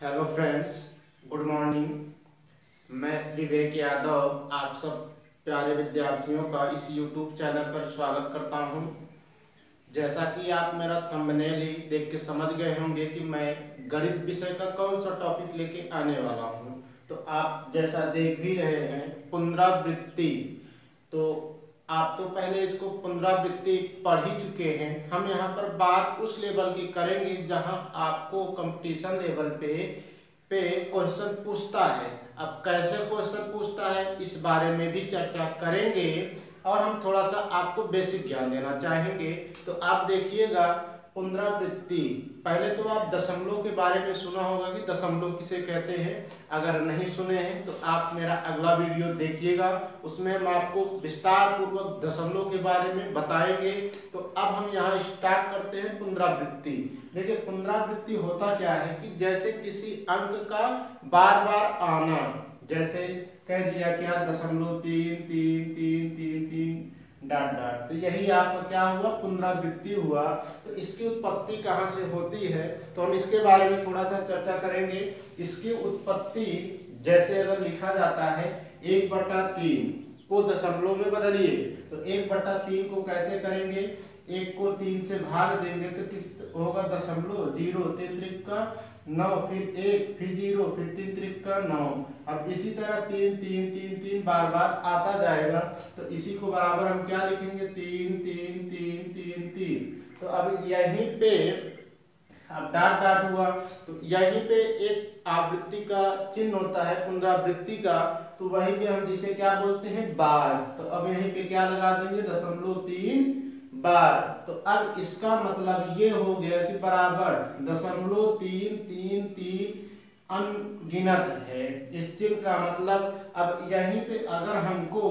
Hello friends, good morning. मैं विवेक यादव आप सब प्यारे विद्यार्थियों का इस यूट्यूब चैनल पर स्वागत करता हूं। जैसा कि आप मेरा थंबनेल ही देख के समझ गए होंगे कि मैं गणित विषय का कौन सा टॉपिक लेके आने वाला हूं। तो आप जैसा देख भी रहे हैं, पुनरावृत्ति। तो आप तो पहले इसको पुनरावृत्ति पढ़ ही चुके हैं। हम यहाँ पर बात उस लेवल की करेंगे जहाँ आपको कंपटीशन लेवल पे क्वेश्चन पूछता है। अब कैसे क्वेश्चन पूछता है इस बारे में भी चर्चा करेंगे और हम थोड़ा सा आपको बेसिक ज्ञान देना चाहेंगे। तो आप देखिएगा, पुनरावृत्ति। पहले तो आप दशमलव के बारे में सुना होगा कि दशमलव किसे कहते हैं। अगर नहीं सुने हैं तो आप मेरा अगला वीडियो देखिएगा, उसमें हम आपको विस्तार पूर्वक दशमलव के बारे में बताएंगे। तो अब हम यहाँ स्टार्ट करते हैं पुनरावृत्ति। देखिए, पुनरावृत्ति होता क्या है कि जैसे किसी अंक का बार बार आना, जैसे कह दिया क्या 0.33333 डॉट डॉट, तो यही आपका क्या हुआ, पुनरावृत्ति हुआ। तो इसकी उत्पत्ति कहाँ से होती है तो हम इसके बारे में थोड़ा सा चर्चा करेंगे। इसकी उत्पत्ति जैसे अगर लिखा जाता है 1/3 को दशमलव में बदलिए, तो 1/3 को कैसे करेंगे, 1 को 3 से भाग देंगे तो किस होगा, दशमलव, 0 3 त्रिक 9, फिर 1, फिर 0, फिर 3 त्रिक 9। अब इसी तरह 3 3 3 3 बार बार आता जाएगा, तो इसी को बराबर हम क्या लिखेंगे, 3 3 3 3 3। तो अब यहीं पे अब डॉट डॉट हुआ, तो यहीं पे एक आवृत्ति का चिन्ह होता है पुनरावृत्ति का, तो वहीं पे हम जिसे क्या बोलते हैं, बार। तो अब यहीं पे क्या लगा देंगे, 0.3 बार। तो अब इसका मतलब ये हो गया कि बराबर 0.333 अनगिनत है। इस चिन्ह का मतलब अब यहीं पे अगर हमको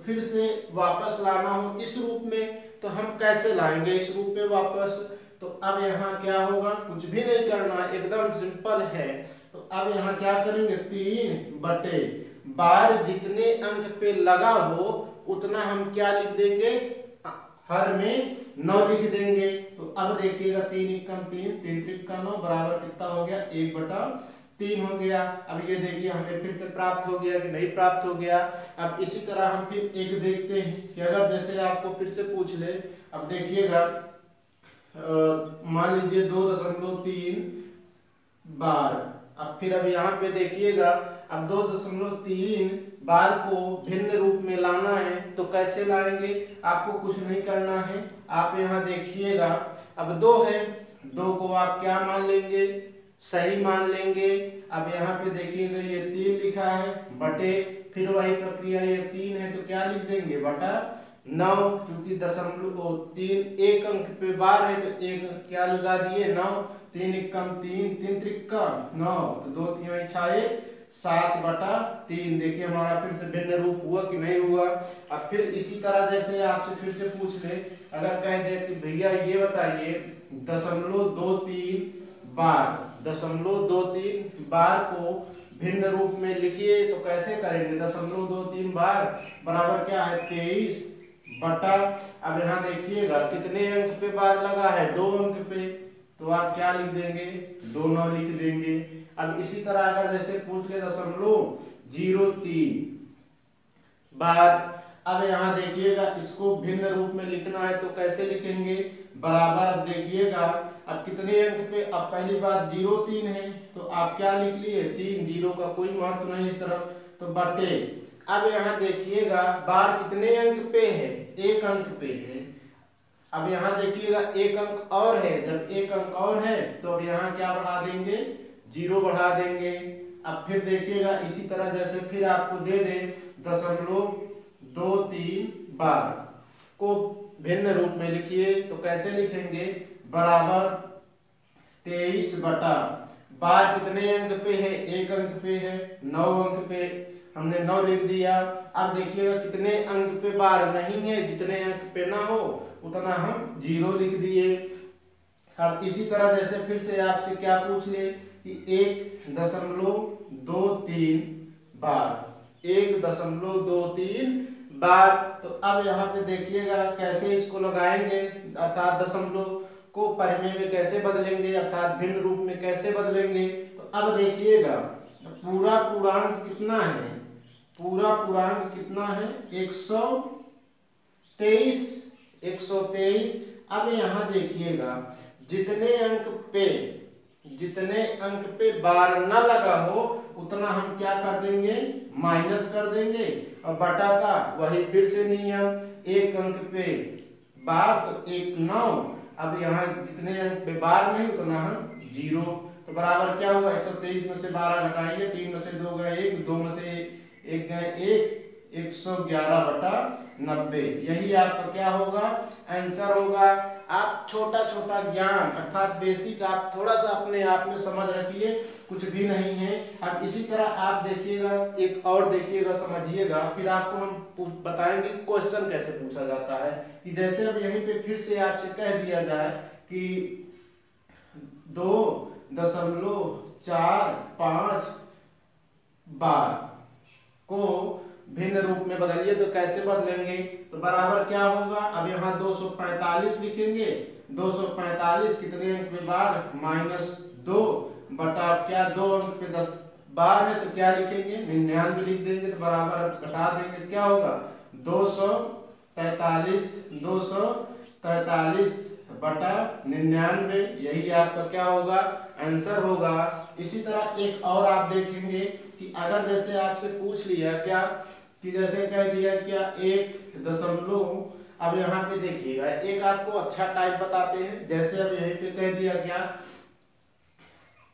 फिर से वापस लाना हो इस रूप में, तो हम कैसे लाएंगे इस रूप में वापस। तो अब यहाँ क्या होगा, कुछ भी नहीं करना, एकदम सिंपल है। तो अब यहाँ क्या करेंगे, 3 बटे बार जितने अंक पे लगा हो उतना हम क्या लिख देंगे, हर में 9 लिख देंगे। तो अब देखिएगा 3 एकम 3 3 त्रिक 9 बराबर कितना हो गया, 1/3 हो गया। अब ये देखिए हमें फिर से प्राप्त हो गया कि नहीं प्राप्त हो गया। अब इसी तरह हम फिर एक देखते हैं कि अगर जैसे आपको फिर से पूछ ले, अब देखिएगा मान लीजिए 2.3 बार। अब फिर अब यहाँ पे देखिएगा, अब 2.3 बार को भिन्न रूप में लाना है तो कैसे लाएंगे, आपको कुछ नहीं करना है। आप यहाँ देखिएगा, अब 2 है, 2 को आप क्या मान लेंगे, सही मान लेंगे। अब यहाँ पे देखिएगा ये 3 लिखा है बटे, फिर वही प्रक्रिया, ये 3 है तो क्या लिख देंगे, बटा 9। चूंकि 0.3 एक अंक पे बार है तो एक क्या लगा दिए, 9। 3 एकम 3 3 त्रिक 9, तो 2 3 6 7/3। देखिए हमारा फिर से भिन्न रूप हुआ कि नहीं हुआ। अब फिर इसी तरह जैसे आपसे फिर से पूछ ले, अगर कह दे कि भैया ये बताइए 0.23 बार, 0.23 बार को भिन्न रूप में लिखिए तो कैसे करेंगे, 0.23 बार बराबर क्या है, 23 बटा, अब यहाँ देखिएगा कितने अंक पे बार लगा है, 2 अंक पे, तो आप क्या लिख देंगे, 2 9 लिख देंगे। अब इसी तरह अगर जैसे पूछ ले 0.03 बार, अब यहाँ देखिएगा इसको भिन्न रूप में लिखना है तो कैसे लिखेंगे, बराबर, अब देखिएगा अब कितने अंक पे, अब पहली बात 0 3 है तो आप क्या लिख लिए, 3, 0 का कोई महत्व नहीं इस तरफ, तो बटे। अब यहाँ देखिएगा बार कितने अंक पे है, 1 अंक पे है। अब यहाँ देखिएगा 1 अंक और है, जब 1 अंक और है तो अब यहाँ क्या बढ़ा देंगे, 0 बढ़ा देंगे। अब फिर देखिएगा इसी तरह जैसे फिर आपको दे दे 0.23 बार को भिन्न रूप में लिखिए तो कैसे लिखेंगे, बराबर 23 बटा, बार कितने अंक पे है, 1 अंक पे है, 9 अंक पे, हमने 9 लिख दिया। अब देखिएगा कितने अंक पे बार नहीं है, जितने अंक पे ना हो उतना हम 0 लिख दिए। अब इसी तरह जैसे फिर से आपसे क्या पूछ ले कि 1.23 बार, 1.23 बार, तो अब यहाँ पे देखिएगा कैसे इसको लगाएंगे, अर्थात दशमलव को परिमेय में कैसे बदलेंगे, अर्थात भिन्न रूप में कैसे बदलेंगे। तो अब देखिएगा पूरा पूर्णांक कितना है, पूरा पूर्णांक कितना है 123, 123। अब यहाँ देखिएगा जितने अंक पे बार न लगा हो उतना हम क्या कर देंगे, माइनस कर देंगे, और बटा का वही फिर से नियम, एक अंक पे बार तो 1 9। अब यहाँ जितने अंक पे बार नहीं उतना हम 0, तो बराबर क्या हुआ 123 में से 12 घटाएंगे, 3 में से 2 गए 1, 2 में से 1 गए 1, 111/90। यही आपका क्या होगा, आंसर होगा। आप छोटा छोटा ज्ञान अर्थात बेसिक आप थोड़ा सा अपने आप में समझ रखिए, कुछ भी नहीं है। अब इसी तरह आप देखिएगा, एक और देखिएगा, समझिएगा, फिर आपको हम बताएंगे क्वेश्चन कैसे पूछा जाता है। कि जैसे अब यहीं पे फिर से आपसे कह दिया जाए कि 2.45 बार को भिन्न रूप में बदलिए, तो कैसे बदलेंगे, तो बराबर क्या होगा, अब यहाँ 245 लिखेंगे, 245 कितने अंक पे बार -2 बटा क्या 2 अंक पे 10 बार है तो क्या लिखेंगे 99 लिख देंगे, तो बराबर घटा देंगे क्या होगा 243 बटा 99। यही आपका क्या होगा, आंसर होगा। इसी तरह एक और आप देखेंगे कि अगर जैसे आपसे पूछ लिया क्या कि जैसे कह दिया क्या 1 अब यहाँ पे देखिएगा एक आपको अच्छा टाइप बताते हैं। जैसे अब यहीं पे कह दिया क्या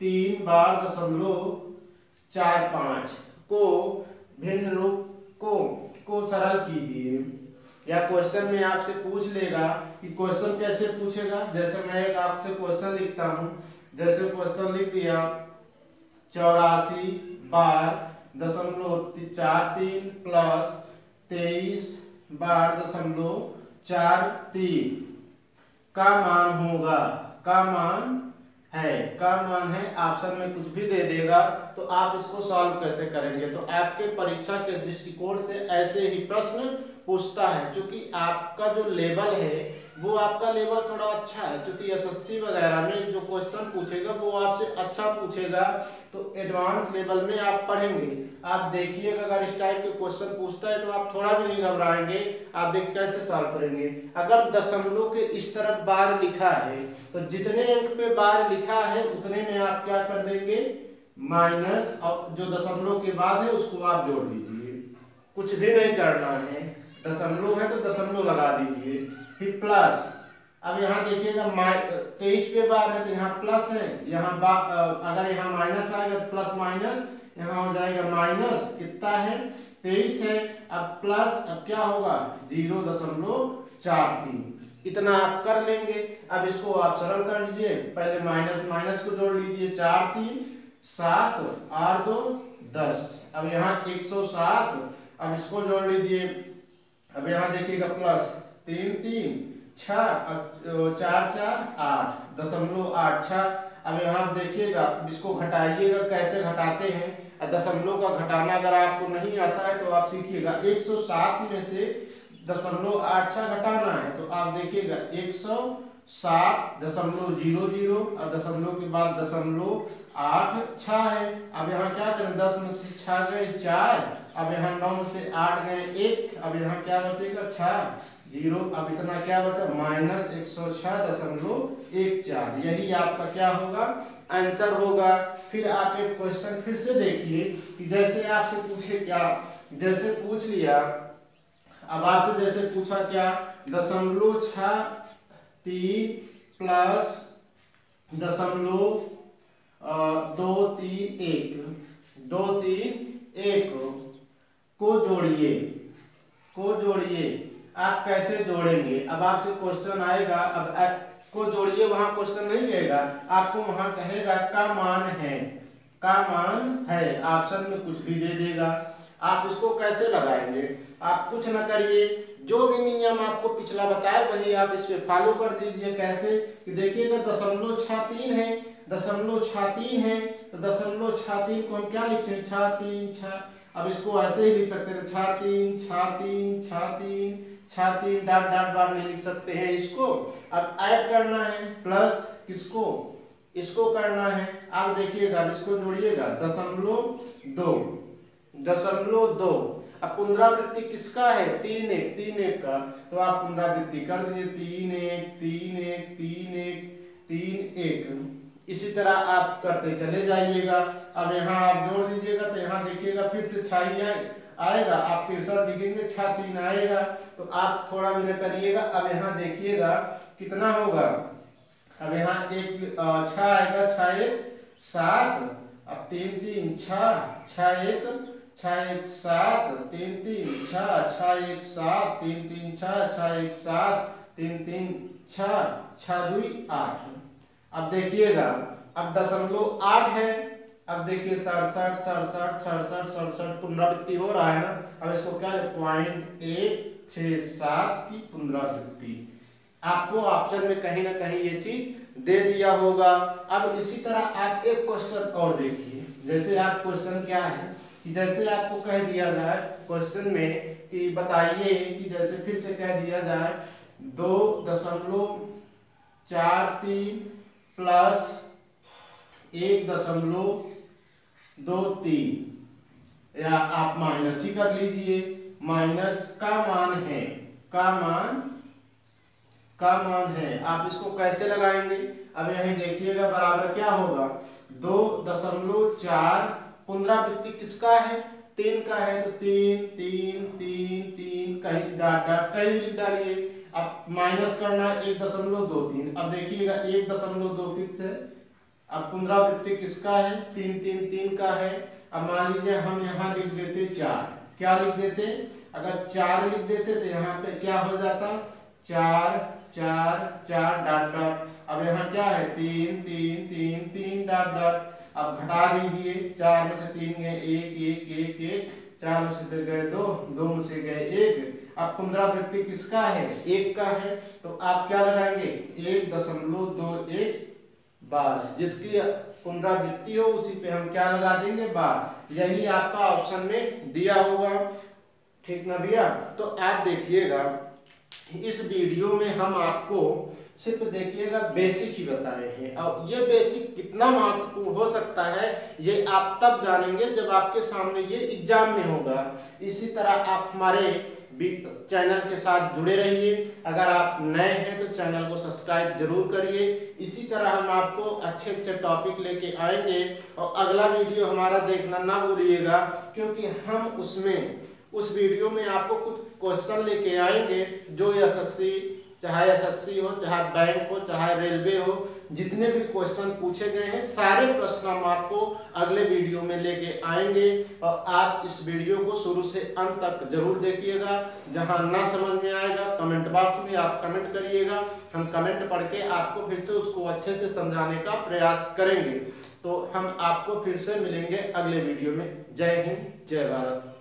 3 बार 0.45 को भिन्न रूप को सरल कीजिए, या क्वेश्चन में आपसे पूछ लेगा कि क्वेश्चन कैसे पूछेगा। जैसे मैं एक आपसे क्वेश्चन लिखता हूँ, जैसे क्वेश्चन लिख दिया 84 बार 0.43 प्लस 23 बार 0.43 का मान होगा, का मान है ऑप्शन में कुछ भी दे देगा, तो आप इसको सॉल्व कैसे करेंगे। तो आपके परीक्षा के दृष्टिकोण से ऐसे ही प्रश्न पूछता है, क्योंकि आपका जो लेवल है वो आपका लेवल थोड़ा अच्छा है, क्योंकि एसएससी वगैरह में जो क्वेश्चन पूछेगा वो आपसे अच्छा पूछेगा, तो एडवांस लेवल में आप पढ़ेंगे। आप देखिएगा अगर इस टाइप के क्वेश्चन पूछता है तो आप थोड़ा भी नहीं घबराएंगे, आप देख कैसे सॉल्व करेंगे। अगर दशमलव के इस तरफ बार लिखा है तो जितने अंक पे बार लिखा है उतने में आप क्या कर देंगे माइनस, और जो दशमलव के बाद है उसको आप जोड़ दीजिए, कुछ भी नहीं करना है। दशमलव है तो दशमलव लगा दीजिए, फिर प्लस। अब यहाँ देखिएगा 23 पे बार है तो यहाँ प्लस है, यहाँ अगर यहाँ माइनस आएगा तो प्लस माइनस यहाँ हो जाएगा माइनस, कितना है 23 है, अब प्लस, अब क्या होगा 0.43, इतना आप कर लेंगे। अब इसको आप सरल कर लीजिए, पहले माइनस माइनस को जोड़ लीजिए, 4 3 7 8 2 10, अब यहाँ 107, अब इसको जोड़ लीजिए, अब यहाँ देखिएगा प्लस 3 3 6 4 4 8 0.86। अब यहाँ देखिएगा इसको घटाइएगा, कैसे घटाते हैं, दशमलव का घटाना अगर आपको नहीं आता है तो आप सीखिएगा। 107 में से 0.86 घटाना है तो आप देखिएगा 107.00 और दशमलव के बाद 0.86 है। अब यहाँ क्या करें, 10 में से 6 गए 4, अब यहाँ 9 में से 8 गए 1, अब यहाँ क्या बचेगा 6 0, अब इतना क्या बचा -106.14। यही आपका क्या होगा, आंसर होगा। फिर आप एक क्वेश्चन फिर से देखिए कि जैसे आपसे पूछे क्या, जैसे पूछ लिया, अब आपसे जैसे पूछा क्या 0.63 प्लस 231 को जोड़िए। आप कैसे जोड़ेंगे, अब आपसे क्वेश्चन आएगा, अब को जोड़िए, वहां क्वेश्चन नहीं कहेगा आपको, वहां कहेगा का मान है, ऑप्शन में कुछ भी दे देगा। आप इसको कैसे लगाएंगे, आप कुछ ना करिए, जो भी नियम आपको पिछला बताया वही आप इस पे फॉलो कर दीजिए। कैसे कि देखिएगा 0.63 है, 0.63 है, तो 0.63 को हम क्या लिखते हैं 6 अब इसको ऐसे ही लिख सकते हैं 6 3 डॉट बार नहीं लिख सकते हैं इसको। अब ऐड करना है प्लस किसको इसको करना है। आप देखिएगा, इसको जोड़िएगा 0.2। अब पुनरावृत्ति किसका है? 3 का, तो आप पुनरावृत्ति कर दीजिए 3 1। इसी तरह आप करते चले जाइएगा। अब यहाँ आप जोड़ दीजिएगा, तो यहाँ देखिएगा फिर से 6 आएगा, आप 63 लिखेंगे 6 3 आएगा, तो आप थोड़ा भी न करिएगा। अब यहाँ देखिएगा कितना होगा, अब यहाँ 6 आएगा, 6 1 7, अब 3 3 6, 6 1 7, 3 3 6, 6 1 7, 3 3 6, 6 1 7, 3 3 6, 6 2 8। अब देखिएगा, अब 0.8 है। अब देखिए 67 पुनरावृत्ति हो रहा है ना। अब इसको क्या है, 0.867 की पुनरावृत्ति। आपको ऑप्शन में कहीं ना कहीं ये चीज दे दिया होगा। अब इसी तरह आप एक क्वेश्चन और देखिए। जैसे आप क्वेश्चन क्या है कि जैसे आपको कह दिया जाए क्वेश्चन में कि बताइए कि जैसे फिर से कह दिया जाए 2.43 प्लस 1.23, या आप माइनस ही कर लीजिए। माइनस का मान है, आप इसको कैसे लगाएंगे? अब यहीं देखिएगा बराबर क्या होगा, 2.4, पुनरावृत्ति किसका है? 3 का है, तो 3 3 3 3 कहीं डॉट कहीं लिख डालिए। अब माइनस करना 1.23। अब देखिएगा 1.2 फिर से। अब पुनरावृत्ति किसका है? 3 3 3 का है। अब मान लीजिए हम यहाँ लिख देते 4, क्या लिख देते? अगर 4 लिख देते तो यहाँ पे क्या हो जाता, 4 4 4 डॉट डॉट। अब यहाँ क्या है, 3 3 3 3 डॉट डॉट। अब घटा दीजिए, 4 में से 3 गए 1 1 1 1, 4 में से गए 2 2 में से गए 1। अब पुनरावृत्ति किसका है? 1 का है, तो आप क्या लगाएंगे, 1.21 बार। जिसकी पुनरावृत्ति हो उसी पे हम क्या लगा देंगे, बार। यही आपका ऑप्शन में दिया होगा, ठीक ना भैया? तो आप देखिएगा इस वीडियो में हम आपको सिर्फ देखिएगा बेसिक ही बताए हैं, और ये बेसिक कितना महत्वपूर्ण हो सकता है ये आप तब जानेंगे जब आपके सामने ये एग्जाम में होगा। इसी तरह आप हमारे चैनल के साथ जुड़े रहिए। अगर आप नए हैं तो चैनल को सब्सक्राइब जरूर करिए। इसी तरह हम आपको अच्छे अच्छे टॉपिक लेके आएंगे, और अगला वीडियो हमारा देखना ना भूलिएगा, क्योंकि हम उस वीडियो में आपको कुछ क्वेश्चन लेके आएंगे जो चाहे एसएससी हो, चाहे बैंक हो, चाहे रेलवे हो, जितने भी क्वेश्चन पूछे गए हैं सारे प्रश्न हम आपको अगले वीडियो में लेके आएंगे। और आप इस वीडियो को शुरू से अंत तक जरूर देखिएगा। जहां ना समझ में आएगा कमेंट बॉक्स में आप कमेंट करिएगा, हम कमेंट पढ़ के आपको फिर से उसको अच्छे से समझाने का प्रयास करेंगे। तो हम आपको फिर से मिलेंगे अगले वीडियो में। जय हिंद, जय भारत।